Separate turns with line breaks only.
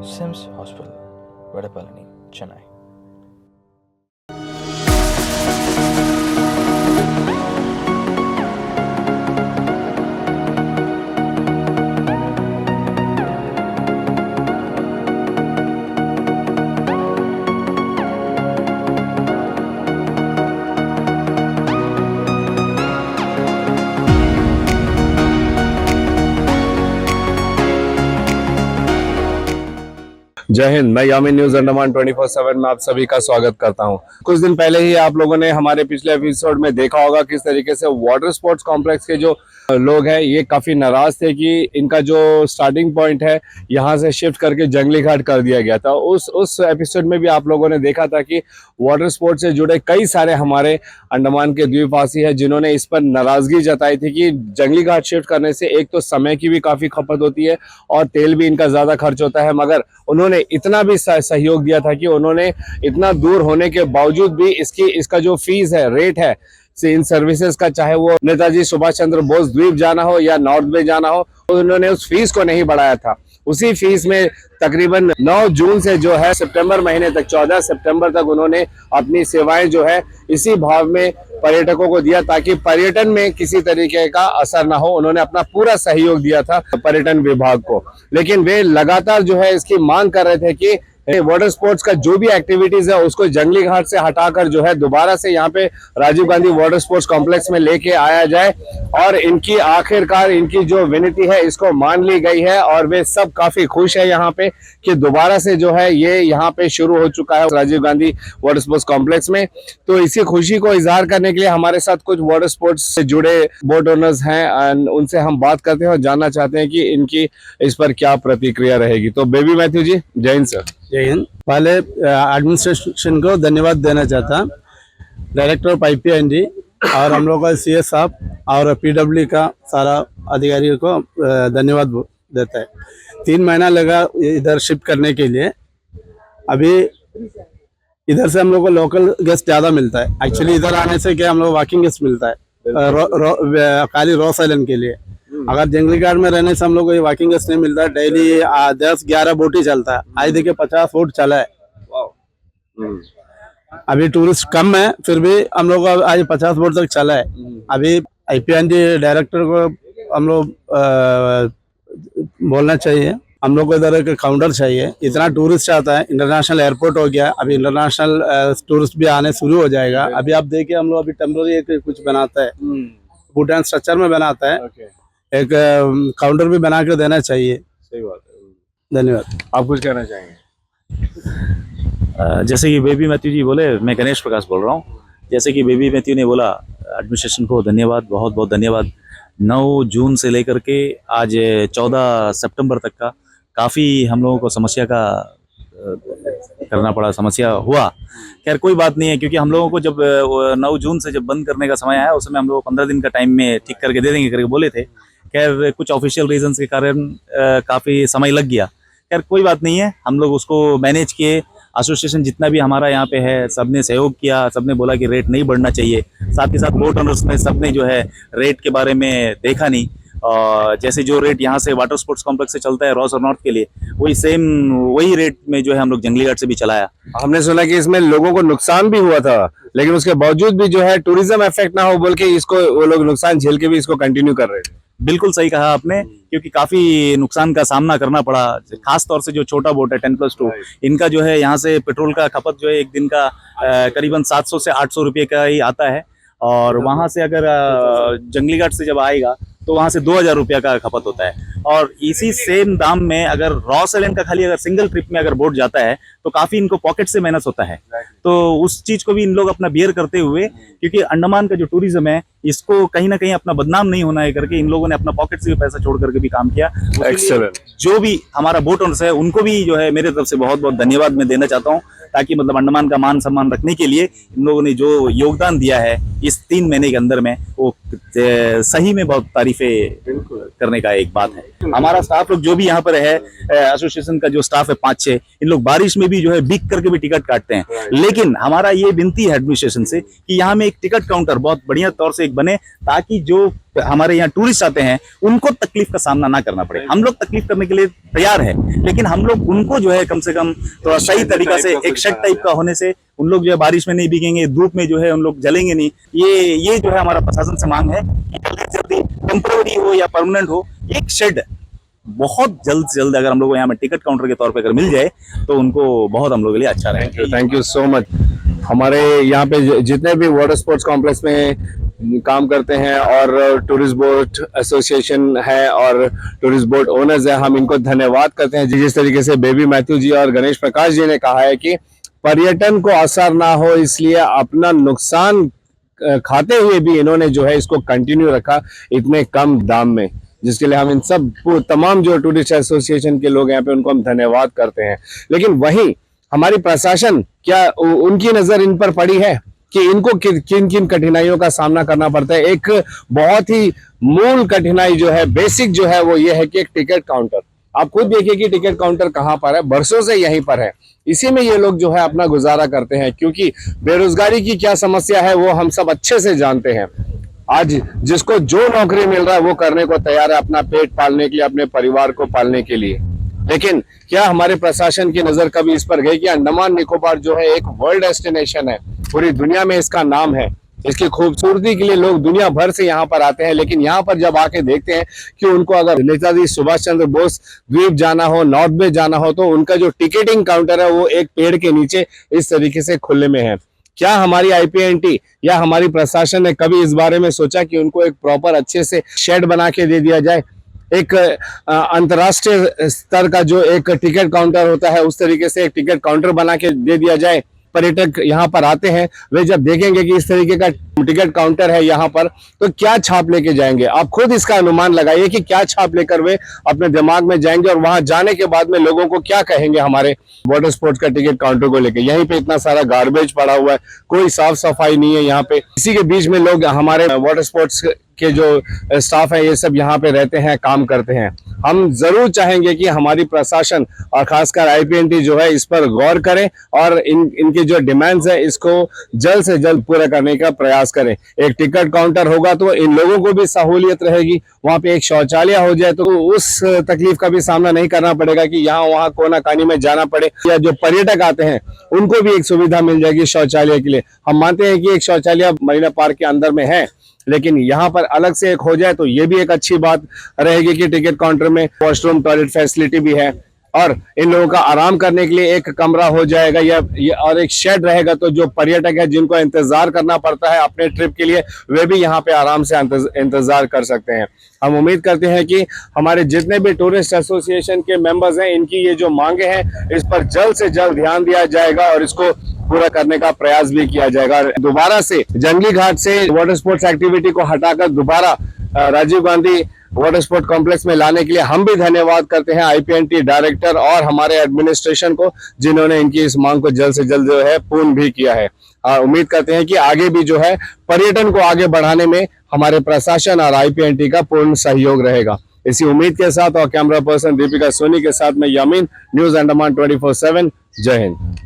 CIMS hospital, वडपल्ली, Chennai.
जय हिंद। मैं Yamin news Andaman 24/7 में आप सभी का स्वागत करता हूं। कुछ दिन पहले ही आप लोगों ने हमारे पिछले एपिसोड में देखा होगा किस तरीके से वाटर स्पोर्ट्स कॉम्प्लेक्स के जो लोग हैं ये काफी नाराज थे कि इनका जो स्टार्टिंग पॉइंट है यहां से शिफ्ट करके जंगली घाट कर दिया गया था। उस एपिसोड में भी आप लोगों ने देखा था कि वाटर स्पोर्ट्स से जुड़े कई सारे हमारे अंडमान के द्वीपवासी हैं जिन्होंने इस पर नाराजगी जताई थी कि जंगली घाट शिफ्ट करने से एक तो समय की भी काफी खपत होती है और तेल भी इनका ज्यादा खर्च होता है, मगर उन्होंने इतना भी सहयोग दिया था कि उन्होंने इतना दूर होने के बावजूद भी इसका जो फीस है, रेट है इन सर्विसेज का, चाहे वो नेताजी सुभाष चंद्र बोस द्वीप जाना हो या नॉर्थ बे जाना हो, तो उन्होंने उस फीस को नहीं बढ़ाया था। उसी फीस में तकरीबन 9 जून से जो है सितंबर महीने तक, 14 सितंबर तक उन्होंने अपनी सेवाएं जो है इसी भाव में पर्यटकों को दिया ताकि पर्यटन में किसी तरीके का असर ना हो। उन्होंने अपना पूरा सहयोग दिया था पर्यटन विभाग को, लेकिन वे लगातार जो है इसकी मांग कर रहे थे कि वाटर स्पोर्ट्स का जो भी एक्टिविटीज है उसको जंगली घाट से हटाकर जो है दोबारा से यहाँ पे Rajiv Gandhi water sports complex में लेके आया जाए। और इनकी आखिरकार इनकी जो विनती है इसको मान ली गई है और वे सब काफी खुश है यहाँ पे कि दोबारा से जो है ये यहाँ पे शुरू हो चुका है Rajiv Gandhi water sports complex में। तो इसी खुशी को इजहार करने के लिए हमारे साथ कुछ वाटर स्पोर्ट्स से जुड़े बोट ओनर्स हैं, उनसे हम बात करते हैं और जानना चाहते हैं कि इनकी इस पर क्या प्रतिक्रिया रहेगी। तो बेबी मैथ्यू जी, जय हिंद सर।
जय हिंद। पहले एडमिनिस्ट्रेशन को धन्यवाद देना चाहता, डायरेक्टर ऑफ IPND और हम लोग का CS साहब और PW का सारा अधिकारियों को धन्यवाद देता है। 3 महीना लगा इधर शिफ्ट करने के लिए। अभी इधर से हम लोग को लोकल गेस्ट ज़्यादा मिलता है। एक्चुअली इधर आने से क्या हम लोग वॉकिंग गेस्ट मिलता है खाली रॉस आइलैंड के लिए। अगर जंगली घाट में रहने से हम लोग को ये वॉकिंग गेस्ट नहीं मिलता है। डेली 10-11 बोट ही चलता है। आज देखिए 50 बोट चला है। अभी टूरिस्ट कम है फिर भी हम लोग आज 50 बोट तक चला है। अभी IPND डायरेक्टर को हम लोग बोलना चाहिए, हम लोग को इधर एक काउंटर चाहिए। इतना टूरिस्ट आता है, इंटरनेशनल एयरपोर्ट हो गया, अभी इंटरनेशनल टूरिस्ट भी आने शुरू हो जाएगा। अभी आप देखिए हम लोग अभी टेम्पररी कुछ बनाता है, वुडन स्ट्रक्चर में बनाता है। एक काउंटर भी बना के देना चाहिए।
सही बात है।
धन्यवाद।
आप कुछ कहना चाहेंगे?
जैसे कि बेबी मैथ्यू जी बोले, मैं गणेश प्रकाश बोल रहा हूँ। जैसे कि बेबी मैथ्यू ने बोला, एडमिनिस्ट्रेशन को धन्यवाद, बहुत बहुत धन्यवाद। 9 जून से लेकर के आज 14 सितंबर तक का काफ़ी हम लोगों को समस्या का करना पड़ा, समस्या हुआ। खैर कोई बात नहीं है, क्योंकि हम लोगों को जब 9 जून से जब बंद करने का समय आया उस समय हम लोग 15 दिन का टाइम में ठीक करके दे देंगे करके बोले थे। खैर कुछ ऑफिशियल रीजंस के कारण काफ़ी समय लग गया। खैर कोई बात नहीं है, हम लोग उसको मैनेज किए। एसोसिएशन जितना भी हमारा यहाँ पे है सबने सहयोग किया, सबने बोला कि रेट नहीं बढ़ना चाहिए। साथ ही साथ बोट ओनर्स ने सबने जो है रेट के बारे में देखा नहीं, और जैसे जो रेट यहाँ से वाटर स्पोर्ट्स कॉम्प्लेक्स से चलता है रॉस और नॉर्थ के लिए, वही रेट में जो है हम लोग जंगली घाट से भी चलाया।
हमने सुना कि इसमें लोगों को नुकसान भी हुआ था, लेकिन उसके बावजूद भी जो है टूरिज्म इफेक्ट ना हो बोल के इसको वो लोग नुकसान झेल के भी इसको कंटिन्यू कर रहे थे।
बिल्कुल सही कहा आपने, क्योंकि काफी नुकसान का सामना करना पड़ा। खास तौर से जो छोटा बोट है 10+2, इनका जो है यहाँ से पेट्रोल का खपत जो है एक दिन का करीबन 700 से 800 रुपये का ही आता है। और वहाँ से अगर जंगली घाट से जब आएगा तो वहाँ से 2000 रुपया का खपत होता है। और इसी सेम दाम में अगर रॉस आइलैंड का खाली अगर सिंगल ट्रिप में अगर बोट जाता है तो काफी इनको पॉकेट से मेहनत होता है। तो उस चीज को भी इन लोग अपना बियर करते हुए, क्योंकि अंडमान का जो टूरिज्म है इसको कहीं ना कहीं अपना बदनाम नहीं होना है करके इन लोगों ने अपना पॉकेट से भी पैसा छोड़ करके भी काम किया।
एक्सेलेंट।
जो भी हमारा बोट ओनर्स है उनको भी जो है मेरे तरफ से बहुत बहुत धन्यवाद मैं देना चाहता हूँ, ताकि मतलब अंडमान का मान सम्मान रखने के लिए इन लोगों ने जो योगदान दिया है इस 3 महीने के अंदर में, वो सही में बहुत तारीफें करने का एक बात है। हमारा स्टाफ लोग जो भी यहाँ पर है, एसोसिएशन का जो स्टाफ है 5-6, इन लोग बारिश में भी भी जो है बिक करके भी टिकट काटते हैं। लेकिन हमारा ये विनती है एडमिनिस्ट्रेशन से कि यहाँ में एक टिकट काउंटर बहुत बढ़िया तौर से एक बने, ताकि जो हमारे यहाँ टूरिस्ट आते हैं उनको तकलीफ का सामना ना करना पड़े। हम लोग तकलीफ करने के लिए तैयार है, लेकिन हम लोग उनको जो है कम से कम थोड़ा सही तरीका से एक शेड टाइप का होने से उन लोग जो है बारिश में नहीं भीगेंगे, धूप में जो है उन लोग जलेंगे नहीं। ये जो है हमारा प्रशासन से मांग है कि जल्दी से जल्दी टेम्पररी हो या परमानेंट हो, एक शेड बहुत जल्द से जल्द अगर हम लोग को यहाँ में टिकट काउंटर के तौर पे अगर मिल जाए तो उनको बहुत हम लोग के लिए अच्छा रहेगा।
Thank you so much. हमारे यहाँ पे जितने भी वाटर स्पोर्ट्स कॉम्प्लेक्स में काम करते हैं और टूरिस्ट बोट एसोसिएशन है और टूरिस्ट बोट ओनर्स है, हम इनको धन्यवाद करते हैं। जिस तरीके से बेबी मैथ्यू जी और गणेश प्रकाश जी ने कहा है कि पर्यटन को असर ना हो इसलिए अपना नुकसान खाते हुए भी इन्होंने जो है इसको कंटिन्यू रखा इतने कम दाम में, जिसके लिए हम इन सब तमाम जो टूरिस्ट एसोसिएशन के लोग यहाँ पे उनको हम धन्यवाद करते हैं। लेकिन वहीं हमारी प्रशासन, क्या उनकी नजर इन पर पड़ी है कि इनको किन किन कठिनाइयों का सामना करना पड़ता है? एक बहुत ही मूल कठिनाई जो है, बेसिक जो है, वो ये है कि एक टिकट काउंटर। आप खुद देखिए कि टिकट काउंटर कहाँ पर है, बरसों से यहीं पर है। इसी में ये लोग जो है अपना गुजारा करते हैं, क्योंकि बेरोजगारी की क्या समस्या है वो हम सब अच्छे से जानते हैं। आज जिसको जो नौकरी मिल रहा है वो करने को तैयार है, अपना पेट पालने के लिए, अपने परिवार को पालने के लिए। लेकिन क्या हमारे प्रशासन की नजर कभी इस पर गई कि अंडमान निकोबार जो है एक वर्ल्ड डेस्टिनेशन है, पूरी दुनिया में इसका नाम है, इसकी खूबसूरती के लिए लोग दुनिया भर से यहाँ पर आते हैं। लेकिन यहाँ पर जब आके देखते हैं कि उनको अगर नेताजी सुभाष चंद्र बोस द्वीप जाना हो, नॉर्थ बे जाना हो, तो उनका जो टिकटिंग काउंटर है वो एक पेड़ के नीचे इस तरीके से खुले में है। क्या हमारी आईपीएनटी या हमारी प्रशासन ने कभी इस बारे में सोचा कि उनको एक प्रॉपर अच्छे से शेड बना के दे दिया जाए? एक अंतर्राष्ट्रीय स्तर का जो एक टिकट काउंटर होता है उस तरीके से एक टिकट काउंटर बना के दे दिया जाए। पर्यटक यहाँ पर आते हैं, वे जब देखेंगे कि इस तरीके का टिकट काउंटर है यहाँ पर, तो क्या छाप लेके जाएंगे? आप खुद इसका अनुमान लगाइए कि क्या छाप लेकर वे अपने दिमाग में जाएंगे और वहां जाने के बाद में लोगों को क्या कहेंगे हमारे वाटर स्पोर्ट्स का टिकट काउंटर को लेके। यहीं पे इतना सारा गार्बेज पड़ा हुआ है, कोई साफ सफाई नहीं है यहाँ पे। इसी के बीच में लोग, हमारे वाटर स्पोर्ट्स के जो स्टाफ है, ये सब यहाँ पे रहते हैं, काम करते हैं। हम जरूर चाहेंगे कि हमारी प्रशासन और खासकर आईपीएनटी जो है इस पर गौर करे और इनके जो डिमांड्स है इसको जल्द से जल्द पूरा करने का प्रयास करें। एक टिकट काउंटर होगा तो इन लोगों को भी सहूलियत रहेगी, वहां पे एक शौचालय हो जाए तो उस तकलीफ का भी सामना नहीं करना पड़ेगा कि यहाँ वहाँ कोना कानी में जाना पड़े, या जो पर्यटक आते हैं उनको भी एक सुविधा मिल जाएगी शौचालय के लिए। हम मानते हैं कि एक शौचालय मरीना पार्क के अंदर में है, लेकिन यहाँ पर अलग से एक हो जाए तो ये भी एक अच्छी बात रहेगी कि टिकट काउंटर में वॉशरूम, टॉयलेट फैसिलिटी भी है और इन लोगों का आराम करने के लिए एक कमरा हो जाएगा या और एक शेड रहेगा। तो जो पर्यटक है जिनको इंतजार करना पड़ता है अपने ट्रिप के लिए, वे भी यहाँ पे आराम से इंतजार कर सकते हैं। हम उम्मीद करते हैं कि हमारे जितने भी टूरिस्ट एसोसिएशन के मेंबर्स हैं, इनकी ये जो मांगे हैं इस पर जल्द से जल्द ध्यान दिया जाएगा और इसको पूरा करने का प्रयास भी किया जाएगा। दोबारा से जंगली घाट से वाटर स्पोर्ट्स एक्टिविटी को हटाकर दोबारा Rajiv Gandhi water sport complex में लाने के लिए हम भी धन्यवाद करते हैं आईपीएनटी डायरेक्टर और हमारे एडमिनिस्ट्रेशन को, जिन्होंने इनकी इस मांग को जल्द से जल्द जो है पूर्ण भी किया है। और उम्मीद करते हैं कि आगे भी जो है पर्यटन को आगे बढ़ाने में हमारे प्रशासन और आईपीएनटी का पूर्ण सहयोग रहेगा। इसी उम्मीद के साथ और कैमरा पर्सन दीपिका सोनी के साथ में यामीन, न्यूज अंडमान 24/7। जय हिंद।